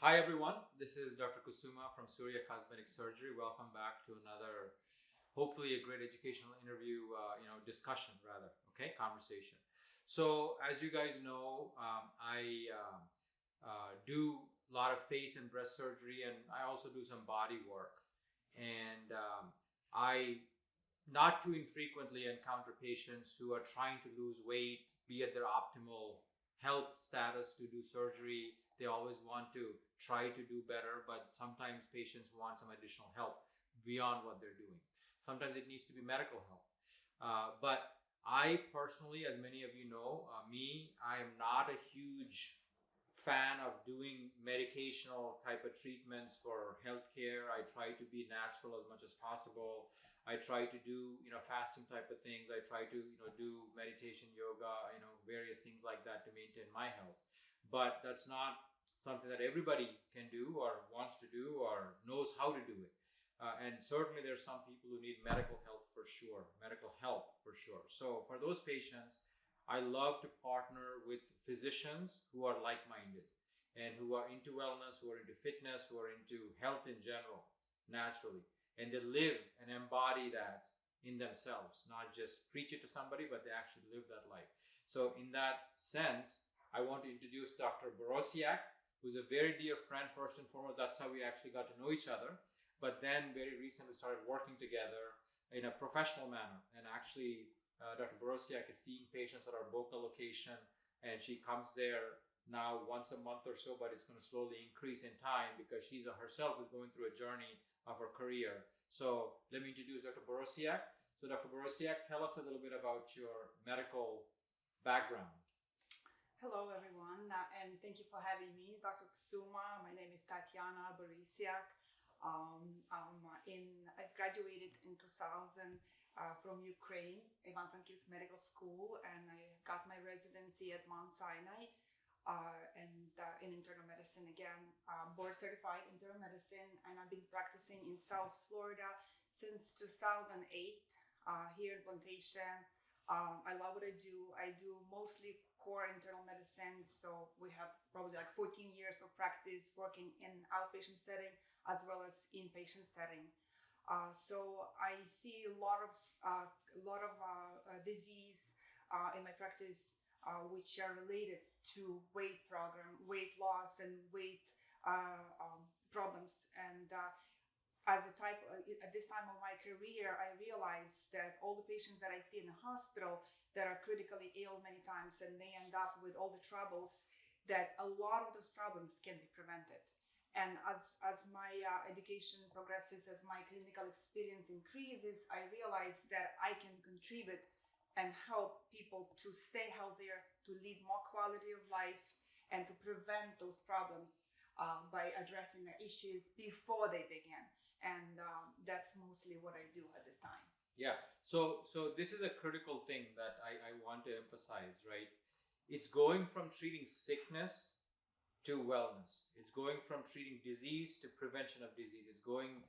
Hi everyone, this is Dr. Kusuma from Suria Plastic Surgery. Welcome back to another, hopefully a great educational interview, discussion rather, okay, conversation. So as you guys know, I do a lot of face and breast surgery, and I also do some body work. And I not too infrequently encounter patients who are trying to lose weight, be at their optimal health status to do surgery. They always want to try to do better, but sometimes patients want some additional help beyond what they're doing. Sometimes it needs to be medical help. But I personally, as many of you know, I am not a huge fan of doing medicational type of treatments for healthcare. I try to be natural as much as possible. I try to do, fasting type of things. I try to, do meditation, yoga, various things like that to maintain my health. But that's not something that everybody can do or wants to do or knows how to do it. And certainly there's some people who need medical help for sure. So for those patients, I love to partner with physicians who are like-minded and who are into wellness, who are into fitness, who are into health in general, naturally. And they live and embody that in themselves, not just preach it to somebody, but they actually live that life. So in that sense, I want to introduce Dr. Borisiak, who's a very dear friend, first and foremost. That's how we actually got to know each other. But then very recently started working together in a professional manner. And actually, Dr. Borisiak is seeing patients at our Boca location, and she comes there now once a month or so, but it's going to slowly increase in time because she herself is going through a journey of her career. So let me introduce Dr. Borisiak. So Dr. Borisiak, tell us a little bit about your medical background. Hello, everyone, and thank you for having me, Dr. Kusuma. My name is Tatyana Borisiak. I graduated in 2000 from Ukraine, Ivano-Frankivsk Medical School, and I got my residency at Mount Sinai in internal medicine again, board certified internal medicine, and I've been practicing in South Florida since 2008 here in Plantation. I love what I do. I do mostly core internal medicine, so we have probably like 14 years of practice working in outpatient setting as well as inpatient setting. So I see a lot of disease in my practice which are related to weight loss and weight problems. And at this time of my career, I realized that all the patients that I see in the hospital that are critically ill many times, and they end up with all the troubles, that a lot of those problems can be prevented. And as my education progresses, as my clinical experience increases, I realize that I can contribute and help people to stay healthier, to lead more quality of life, and to prevent those problems by addressing their issues before they begin. And that's mostly what I do at this time. Yeah. So this is a critical thing that I want to emphasize, right? It's going from treating sickness to wellness. It's going from treating disease to prevention of disease. It's going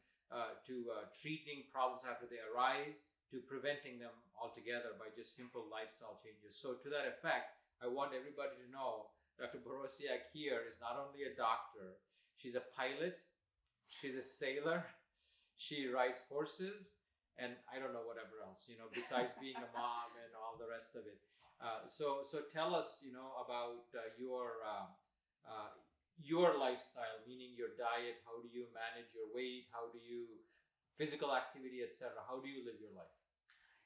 to treating problems after they arise to preventing them altogether by just simple lifestyle changes. So to that effect, I want everybody to know Dr. Borisiak here is not only a doctor, she's a pilot, she's a sailor, she rides horses, and I don't know whatever else, besides being a mom and all the rest of it. So tell us, about your lifestyle, meaning your diet. How do you manage your weight? How do you physical activity, etc.? How do you live your life?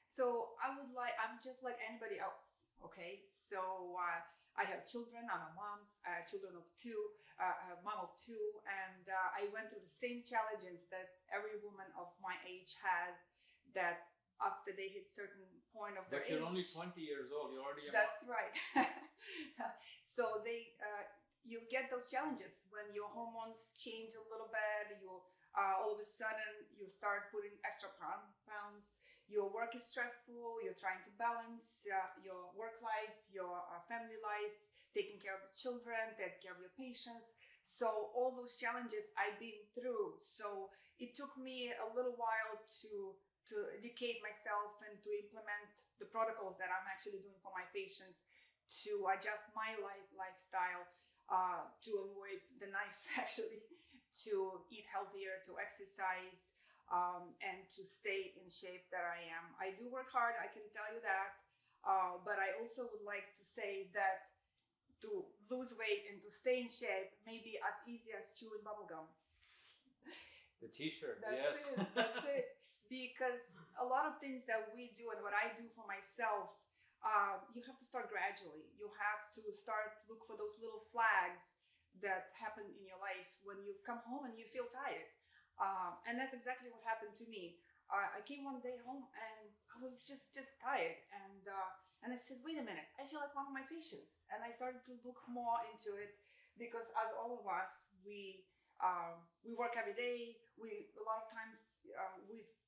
So I'm just like anybody else. Okay. So I have children. I'm a mom, children of two, a mom of two. And I went through the same challenges that every woman of my age has, that after they hit certain point of their age. But you're only 20 years old. You're already a That's mom. right. So you get those challenges when your hormones change a little bit. All of a sudden you start putting extra pounds. Your work is stressful. You're trying to balance your work life, your family life, taking care of the children, taking care of your patients. So all those challenges I've been through. So it took me a little while to educate myself and to implement the protocols that I'm actually doing for my patients, to adjust my lifestyle to avoid the knife actually, to eat healthier, to exercise, and to stay in shape that I am. I do work hard, I can tell you that. But I also would like to say that to lose weight and to stay in shape may be as easy as chewing bubblegum. The t-shirt, That's yes. it. That's it. Because a lot of things that we do and what I do for myself, you have to start gradually. You have to start look for those little flags that happen in your life when you come home and you feel tired. And that's exactly what happened to me. I came one day home and I was just tired, and I said, wait a minute, I feel like one of my patients, and I started to look more into it because, as all of us, we work every day. We a lot of times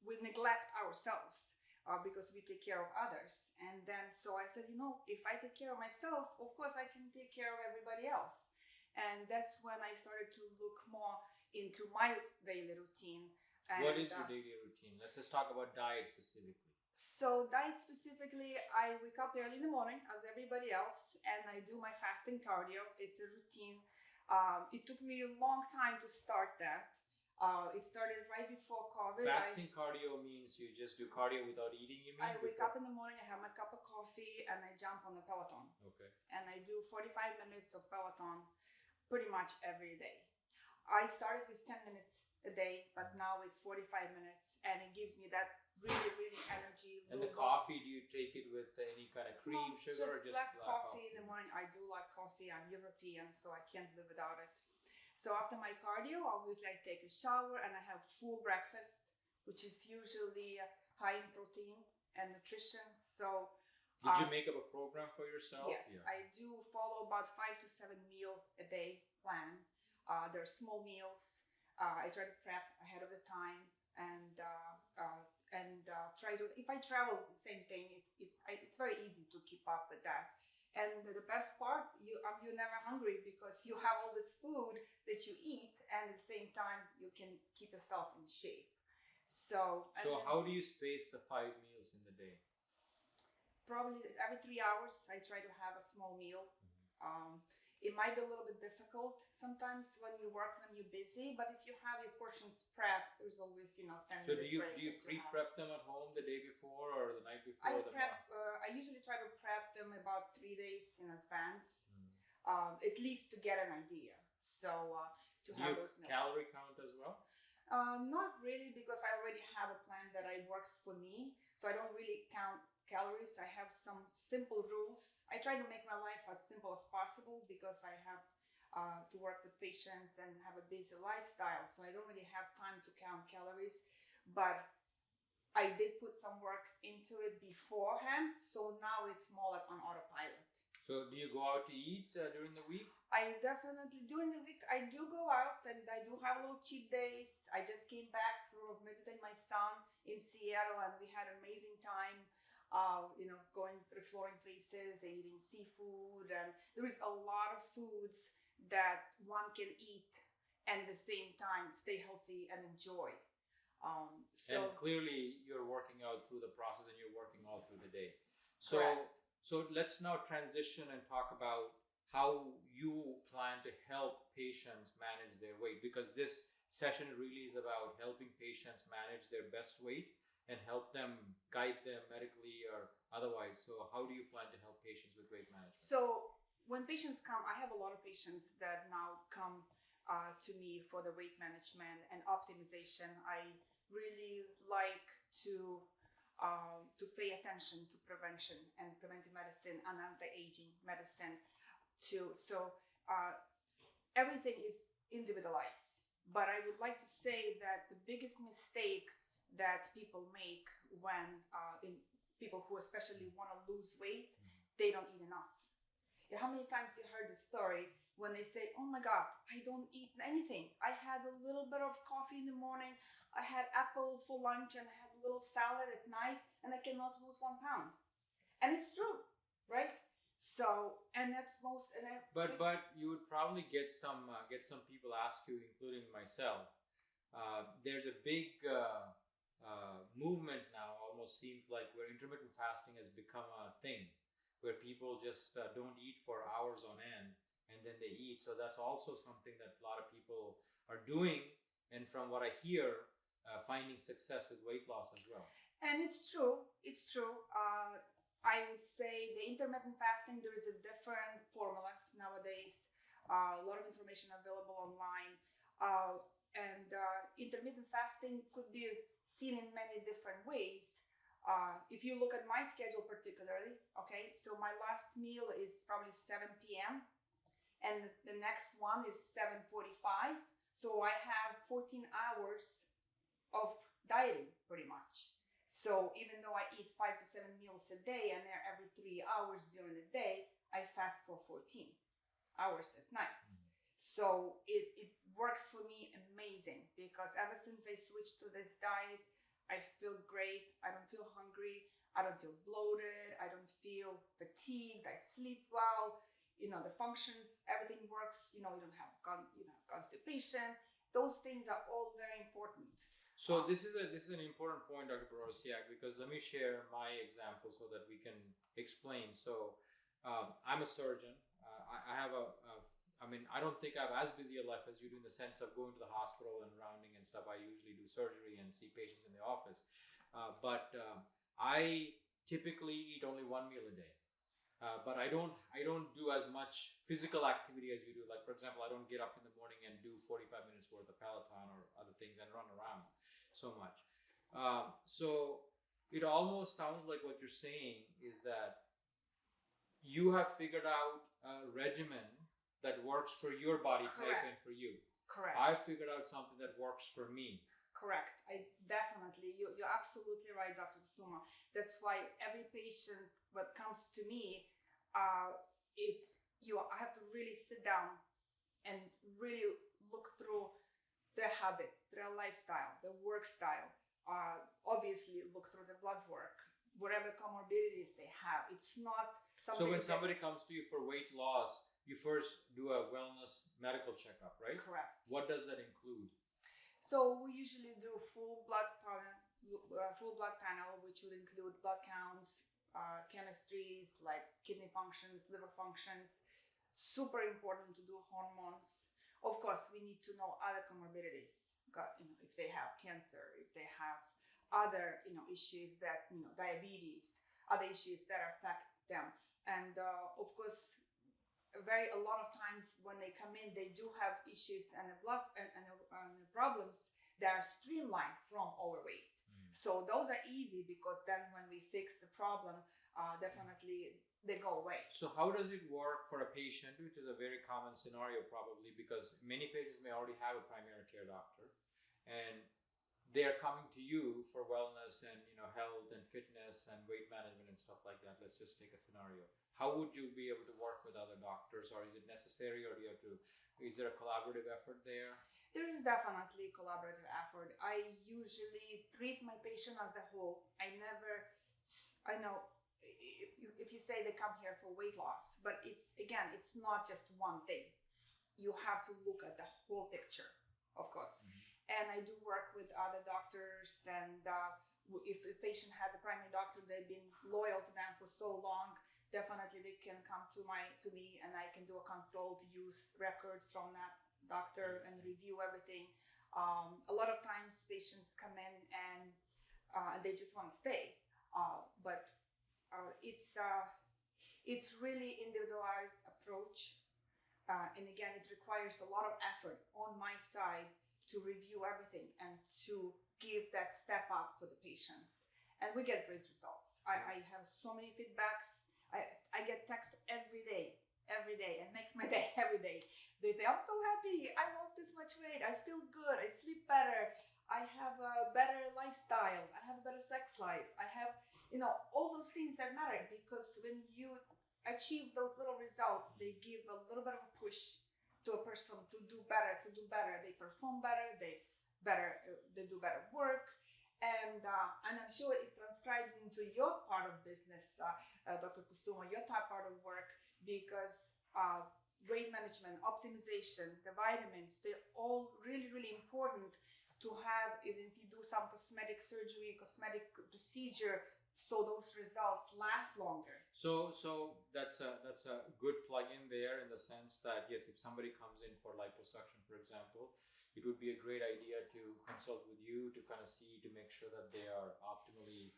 we neglect ourselves because we take care of others, and then so I said, if I take care of myself, of course I can take care of everybody else, and that's when I started to look more into my daily routine. And, what is your daily routine? Let's just talk about diet specifically. So diet specifically, I wake up early in the morning as everybody else, and I do my fasting cardio. It's a routine. It took me a long time to start that. It started right before COVID. Fasting cardio means you just do cardio without eating, you mean? I wake up in the morning, I have my cup of coffee, and I jump on the Peloton. Okay. And I do 45 minutes of Peloton pretty much every day. I started with 10 minutes a day, but now it's 45 minutes, and it gives me that really energy. And the coffee, do you take it with any kind of cream, sugar, or just black coffee? In the morning. I do like coffee. I'm European, so I can't live without it. So after my cardio, obviously I take a shower and I have full breakfast, which is usually high in protein and nutrition. So did you make up a program for yourself? Yes, yeah. I do follow about 5 to 7 meal a day plan. There are small meals. I try to prep ahead of the time and try to, if I travel, the same thing. It's very easy to keep up with that. And the best part, you're never hungry because you have all this food that you eat, and at the same time you can keep yourself in shape. So how do you space the 5 meals in the day? Probably every 3 hours I try to have a small meal. It might be a little bit difficult sometimes when you work, when you're busy, but if you have your portions prepped, there's always 10 so minutes. So do you pre-prep them at home the day before or the night before? I usually try to prep them about 3 days in advance, at least to get an idea. So to have those meals. Calorie count as well? Not really, because I already have a plan that works for me, so I don't really count calories. I have some simple rules. I try to make my life as simple as possible because I have to work with patients and have a busy lifestyle, so I don't really have time to count calories. But I did put some work into it beforehand, so now it's more like on autopilot. So do you go out to eat during the week? I definitely, during the week, I do go out and I do have little cheat days. I just came back from visiting my son in Seattle and we had an amazing time. Going exploring places, eating seafood, and there is a lot of foods that one can eat and at the same time stay healthy and enjoy. And clearly you're working out through the process and you're working all through the day. Correct. So let's now transition and talk about how you plan to help patients manage their weight, because this session really is about helping patients manage their best weight and help them, guide them medically or otherwise. So how do you plan to help patients with weight management? So when patients come, I have a lot of patients that now come to me for the weight management and optimization. I really like to pay attention to prevention and preventive medicine and anti-aging medicine too. So everything is individualized. But I would like to say that the biggest mistake that people make when people who especially want to lose weight, they don't eat enough. How many times you heard the story when they say, oh my God, I don't eat anything. I had a little bit of coffee in the morning, I had apple for lunch, and I had a little salad at night, and I cannot lose 1 pound. And it's true, right? So, and that's most. But you would probably get some people ask you, including myself. There's a big movement now, almost seems like, where intermittent fasting has become a thing, where people just don't eat for hours on end and then they eat. So that's also something that a lot of people are doing, and from what I hear, finding success with weight loss as well. And it's true. It's true. I would say the intermittent fasting, there is a different formulas nowadays. A lot of information available online. And intermittent fasting could be seen in many different ways. If you look at my schedule particularly, okay, so my last meal is probably 7 p.m. and the next one is 7:45. So I have 14 hours of dieting pretty much. So even though I eat 5 to 7 meals a day and they're every 3 hours during the day, I fast for 14 hours at night. So it works for me amazing, because ever since I switched to this diet, I feel great. I don't feel hungry. I don't feel bloated. I don't feel fatigued. I sleep well. The functions, everything works. You don't have constipation. Those things are all very important. So this is an important point, Dr. Borisiak, because let me share my example so that we can explain. So I'm a surgeon. I have I don't think I have as busy a life as you do, in the sense of going to the hospital and rounding and stuff. I usually do surgery and see patients in the office. But I typically eat only one meal a day. But I don't do as much physical activity as you do. Like, for example, I don't get up in the morning and do 45 minutes worth of Peloton or other things and run around so much. So it almost sounds like what you're saying is that you have figured out a regimen that works for your body type and for you. Correct. I figured out something that works for me. Correct. You're absolutely right, Dr. Kusuma. That's why every patient that comes to me, I have to really sit down and really look through their habits, their lifestyle, their work style. Obviously, look through their blood work, whatever comorbidities they have. It's not something. So when somebody comes to you for weight loss, you first do a wellness medical checkup, right? Correct. What does that include? So we usually do full blood panel, which would include blood counts, chemistries like kidney functions, liver functions. Super important to do hormones. Of course, we need to know other comorbidities. If they have cancer, if they have other issues that diabetes, other issues that affect them, and of course. A lot of times when they come in, they do have issues and problems that are streamlined from overweight. So those are easy, because then when we fix the problem, definitely they go away. So how does it work for a patient, which is a very common scenario probably, because many patients may already have a primary care doctor and they're coming to you for wellness and health and fitness and weight management and stuff like that. Let's just take a scenario. How would you be able to work with other doctors, or is it necessary, or is there a collaborative effort there? There is definitely a collaborative effort. I usually treat my patient as a whole. I know if you say they come here for weight loss, but it's not just one thing. You have to look at the whole picture, of course. And I do work with other doctors, and if a patient has a primary doctor, they've been loyal to them for so long, definitely they can come to me, and I can do a consult, use records from that doctor and review everything. A lot of times patients come in and they just want to stay, but it's really individualized approach, and again, it requires a lot of effort on my side to review everything and to give that step up for the patients, and we get great results. I have so many feedbacks. I get texts every day, and makes my day every day. They say, I'm so happy, I lost this much weight, I feel good, I sleep better, I have a better lifestyle, I have a better sex life, I have, all those things that matter, because when you achieve those little results, they give a little bit of a push to a person to do better. They perform better, they do better work. And I'm sure it transcribes into your part of business, Dr. Kusuma, your part of work, because weight management, optimization, the vitamins, they're all really, really important to have, even if you do some cosmetic surgery, cosmetic procedure, so those results last longer. So that's a good plug-in there, in the sense that, yes, if somebody comes in for liposuction, for example, it would be a great idea to consult with you to kind of see, to make sure that they are optimally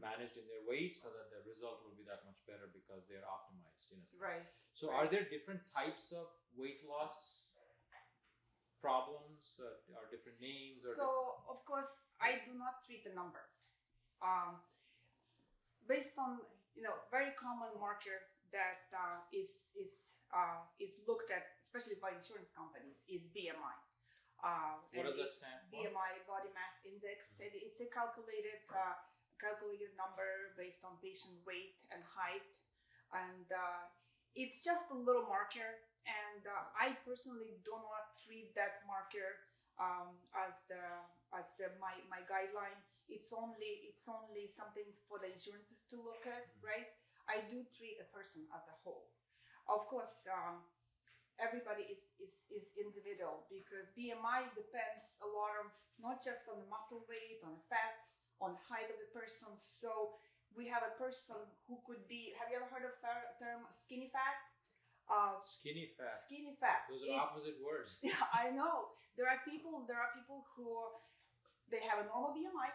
managed in their weight so that the result will be that much better because they're optimized in a sense. Right. So right. are there different types of weight loss problems, or different names? Or So, of course, I do not treat the number. Based on, very common marker that is looked at, especially by insurance companies, is BMI. What does that stand for? BMI, body mass index. It's a calculated number based on patient weight and height, and it's just a little marker. And I personally do not treat that marker as my guideline. It's only something for the insurances to look at, right? I do treat a person as a whole. Of course, everybody is individual, because BMI depends a lot of, not just on the muscle weight, on the fat, on the height of the person. So we have a person who could be, have you ever heard of the term skinny fat? Skinny fat. Skinny fat. Those are opposite words. Yeah, I know. There are people who they have a normal BMI,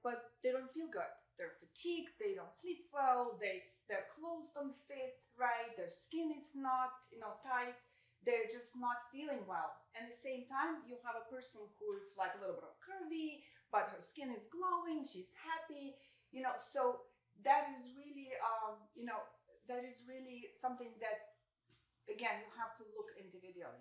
but they don't feel good. They're fatigued. They don't sleep well. Their clothes don't fit right. Their skin is not tight. They're just not feeling well. And at the same time, you have a person who's like a little bit of curvy, but her skin is glowing. She's happy. So that is really something that, again, you have to look individually,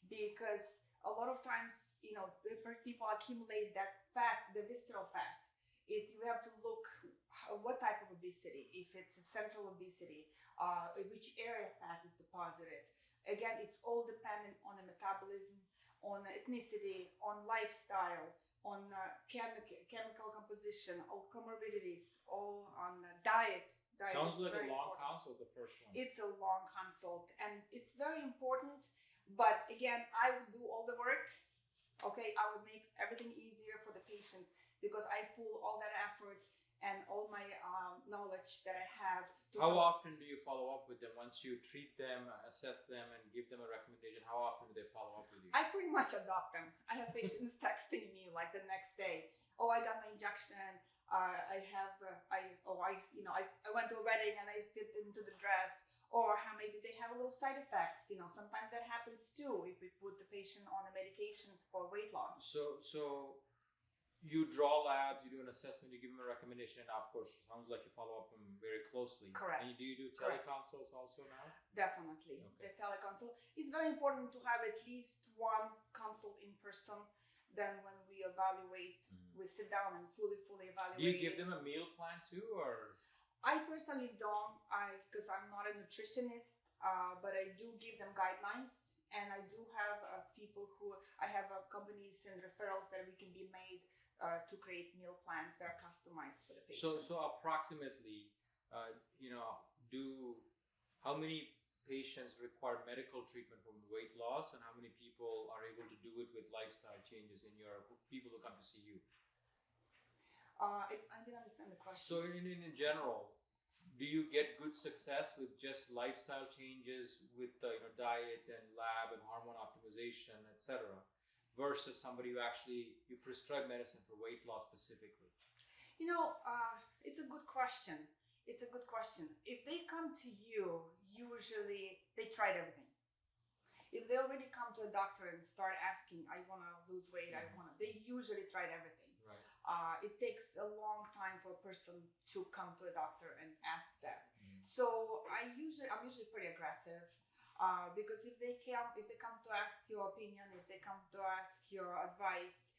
because a lot of times, people accumulate that fat, the visceral fat. We have to look what type of obesity, if it's a central obesity, which area of fat is deposited. Again, it's all dependent on the metabolism, on ethnicity, on lifestyle, on chemical composition, all comorbidities, all on diet. Sounds like a long consult, the first one. It's a long consult, and it's very important. But again, I would do all the work. Okay, I would make everything easier for the patient, because I pull all that effort and all my knowledge that I have. How often do you follow up with them once you treat them, assess them, and give them a recommendation? How often do they follow up with you? I pretty much adopt them. I have patients texting me like the next day. Oh, I got my injection. I went to a wedding and I fit into the dress. Or maybe they have a little side effects. Sometimes that happens too if we put the patient on the medications for weight loss. So you draw labs, you do an assessment, you give them a recommendation, and of course, sounds like you follow up them very closely. Correct. And do you do teleconsults also now? Definitely. Okay. The teleconsult. It's very important to have at least one consult in person. Then when we evaluate, we sit down and fully evaluate. Do you give them a meal plan too, or? I personally don't, because I'm not a nutritionist, but I do give them guidelines, and I do have I have companies and referrals that we can be made to create meal plans that are customized for the patient. So approximately, how many patients require medical treatment from weight loss, and how many people are able to do it with lifestyle changes in your people who come to see you? I didn't understand the question. So in general, do you get good success with just lifestyle changes with diet and lab and hormone optimization, etc., versus somebody who actually you prescribe medicine for weight loss specifically? It's a good question. If they come to you, usually they tried everything. If they already come to a doctor and start asking, I want to lose weight, they usually tried everything. Right. It takes a long time for a person to come to a doctor and ask that. So I'm usually pretty aggressive, because if they come to ask your opinion, if they come to ask your advice,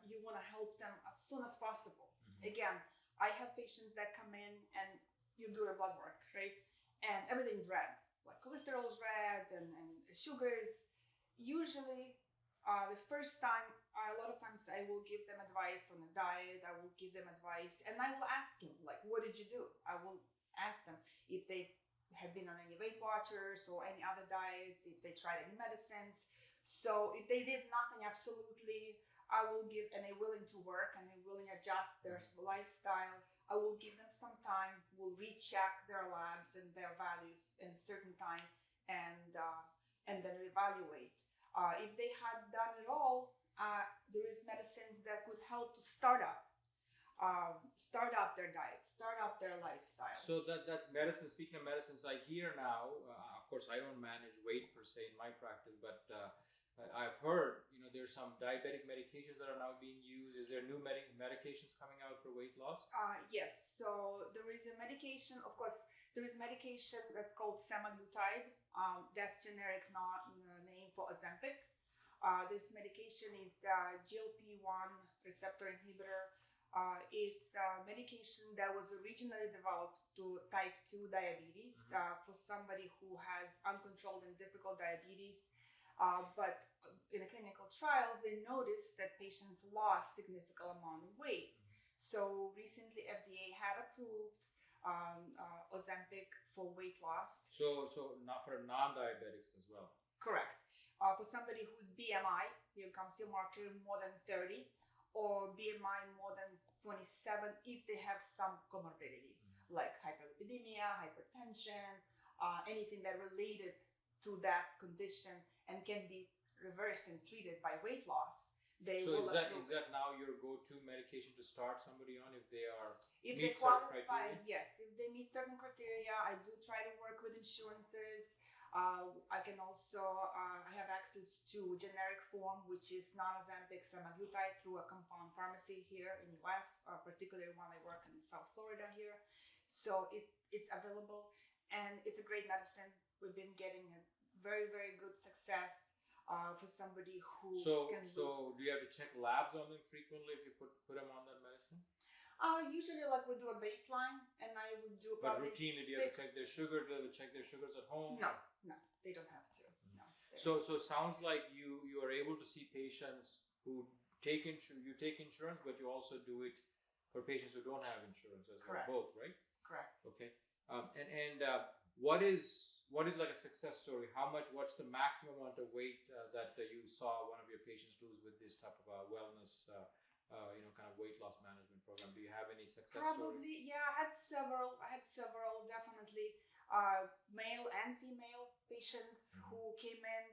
you want to help them as soon as possible. Again, I have patients that come in and you do their blood work, right? And everything's red, like cholesterol is red and sugar is. Usually, the first time, a lot of times I will give them advice on a diet. I will give them advice, and I will ask them, like, what did you do? I will ask them if they have been on any Weight Watchers or any other diets, if they tried any medicines. So if they did nothing, absolutely, I will give, and they're willing to work and they're willing to adjust their lifestyle, I will give them some time. We'll recheck their labs and their values in a certain time, and then evaluate. If they had done it all, there is medicines that could help to start up their diet, start up their lifestyle. So that's medicine. Speaking of medicines, I hear now. Of course, I don't manage weight per se in my practice, but I've heard there's some diabetic medications that are now being used. Is there new medications coming out for weight loss? Yes. So there is a medication. Of course, there is medication that's called semaglutide. That's generic name for Ozempic. This medication is GLP-1 receptor inhibitor. It's a medication that was originally developed to type 2 diabetes for somebody who has uncontrolled and difficult diabetes. But in the clinical trials, they noticed that patients lost significant amount of weight. So recently, FDA had approved Ozempic for weight loss. So not for non-diabetics as well. Correct. For somebody whose BMI, here comes your marker, more than 30, or BMI more than 27 if they have some comorbidity, like hyperlipidemia, hypertension, anything that related to that condition and can be reversed and treated by weight loss. So is that now your go-to medication to start somebody on if they meet certain criteria? Yes, if they meet certain criteria. I do try to work with insurances. I can also I have access to generic form, which is non-Ozempic semaglutide through a compound pharmacy here in the US, particularly when I work in South Florida here. So it's available, and it's a great medicine. We've been getting a very, very good success for somebody who can lose. So do you have to check labs on them frequently if you put them on that medicine? Usually, like, we do a baseline, and I would do But probably routinely, do you have to check their sugar? Do you have to check their sugars at home? No, they don't have to. No. So it sounds like you are able to see patients who take insurance, but you also do it for patients who don't have insurance as Correct. well. Both, right? Correct. Okay. What is like a success story? What's the maximum amount of weight that you saw one of your patients lose with this type of wellness? Kind of weight loss management program. Do you have any success Probably, yeah. I had several, definitely, male and female patients who came in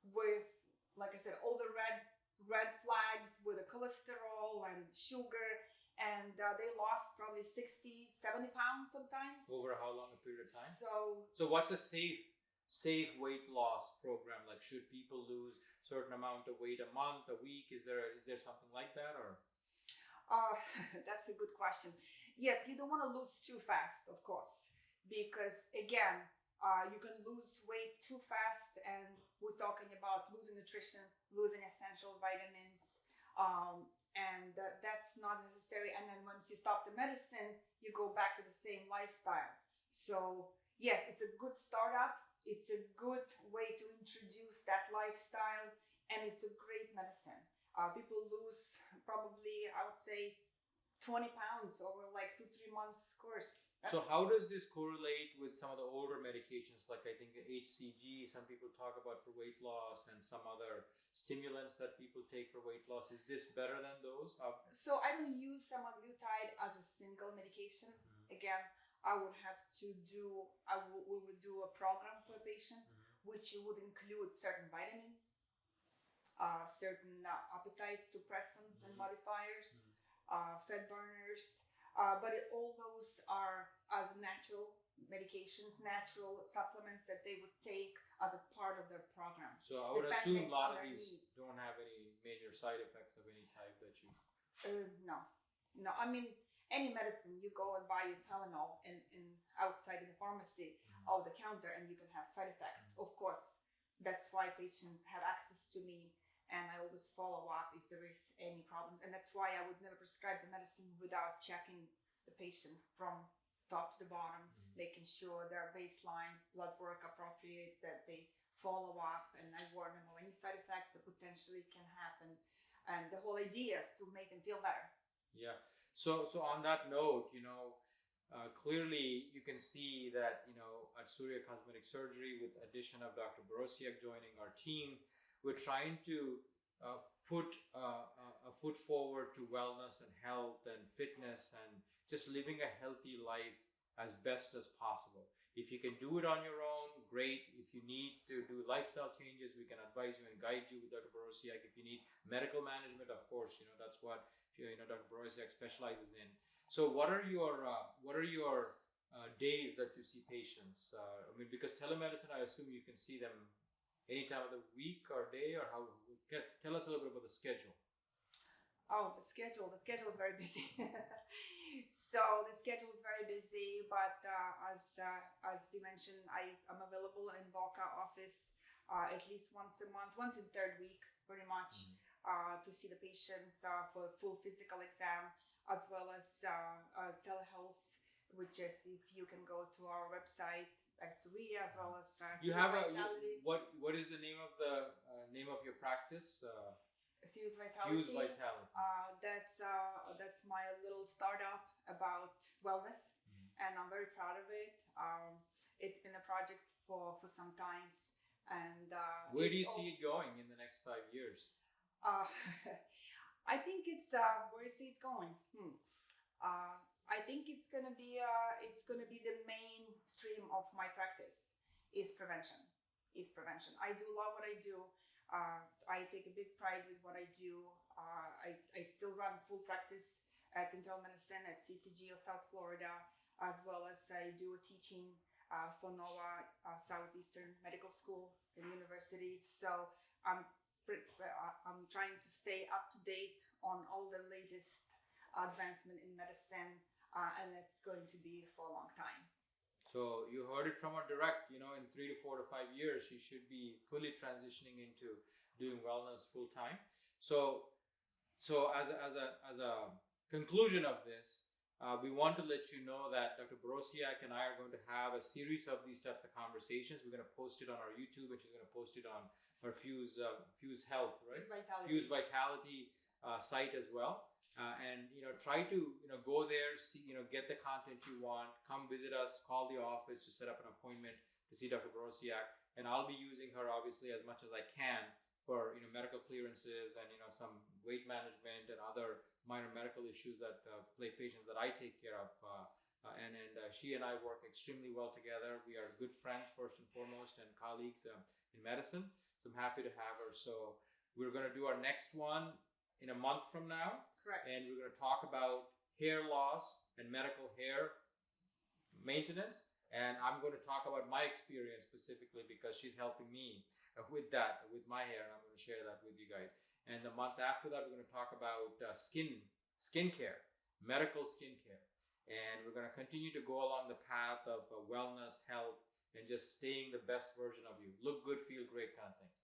with, like I said, all the red flags with the cholesterol and sugar, and they lost probably 60, 70 pounds sometimes. Over how long a period of time? So what's a safe weight loss program? Like, should people lose certain amount of weight a month, a week? Is there something like that, or? That's a good question. Yes, you don't want to lose too fast, of course, because again, you can lose weight too fast, and we're talking about losing nutrition, losing essential vitamins, and that's not necessary. And then once you stop the medicine, you go back to the same lifestyle. So yes, it's a good startup. It's a good way to introduce that lifestyle, and it's a great medicine. People lose probably, I would say, 20 pounds over like 2-3 months course. So how does this correlate with some of the older medications, like I think HCG, some people talk about for weight loss, and some other stimulants that people take for weight loss? Is this better than those? So I don't use semaglutide as a single medication. Again, I would have to we would do a program for a patient, which would include certain vitamins, certain appetite suppressants and modifiers, fat burners, but all those are as natural medications, natural supplements that they would take as a part of their program. So I would assume a lot of these don't have any major side effects of any type that you... No. I mean, any medicine, you go and buy your Tylenol in outside in the pharmacy over the counter, and you can have side effects. Of course, that's why patients have access to me, and I always follow up if there is any problems. And that's why I would never prescribe the medicine without checking the patient from top to the bottom, making sure their baseline blood work appropriate, that they follow up, and I warn them of any side effects that potentially can happen. And the whole idea is to make them feel better. Yeah. So on that note, clearly you can see that, at Suria Cosmetic Surgery, with addition of Dr. Borisiak joining our team, we're trying to put a foot forward to wellness and health and fitness and just living a healthy life as best as possible. If you can do it on your own, great. If you need to do lifestyle changes, we can advise you and guide you with Dr. Borisiak. If you need medical management, of course, that's what Dr. Borisiak specializes in. So what are your days that you see patients? Because telemedicine, I assume you can see them any time of the week or day, or how? Tell us a little bit about the schedule. Oh, the schedule is very busy. So the schedule is very busy, but as you mentioned, I'm available in Boca office at least once a month, once in third week, pretty much, to see the patients for a full physical exam, as well as telehealth, which is if you can go to our website at Suria, as well as you have what is the name of your practice? Fuse Vitality. Fuse Vitality. That's my little startup about wellness, and I'm very proud of it. It's been a project for some times, and where do you see it going in the next 5 years? I think it's where you see it going. I think it's gonna be the mainstream of my practice is prevention. I do love what I do. I take a big pride with what I do. I still run full practice at internal medicine at CCG of South Florida, as well as I do teaching for NOAA Southeastern Medical School and University. So I'm trying to stay up to date on all the latest advancement in medicine, and it's going to be for a long time. So you heard it from her direct, in 3 to 4 to 5 years, she should be fully transitioning into doing wellness full time. So as a conclusion of this, we want to let you know that Dr. Borisiak and I are going to have a series of these types of conversations. We're going to post it on our YouTube, and she's going to post it on our Fuse Health, right? Fuse Vitality site as well. And try to go there, see, get the content you want, come visit us, call the office to set up an appointment to see Dr. Borisiak, and I'll be using her obviously as much as I can for medical clearances and some weight management and other minor medical issues that plague patients that I take care of, and she and I work extremely well together. We are good friends first and foremost, and colleagues in medicine, so I'm happy to have her. So we're going to do our next one in a month from now. Correct. And we're going to talk about hair loss and medical hair maintenance. And I'm going to talk about my experience specifically because she's helping me with that, with my hair, and I'm going to share that with you guys. And the month after that, we're going to talk about skincare, medical skincare. And we're going to continue to go along the path of wellness, health, and just staying the best version of you. Look good, feel great kind of thing.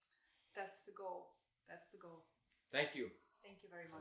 That's the goal. Thank you. Thank you very much.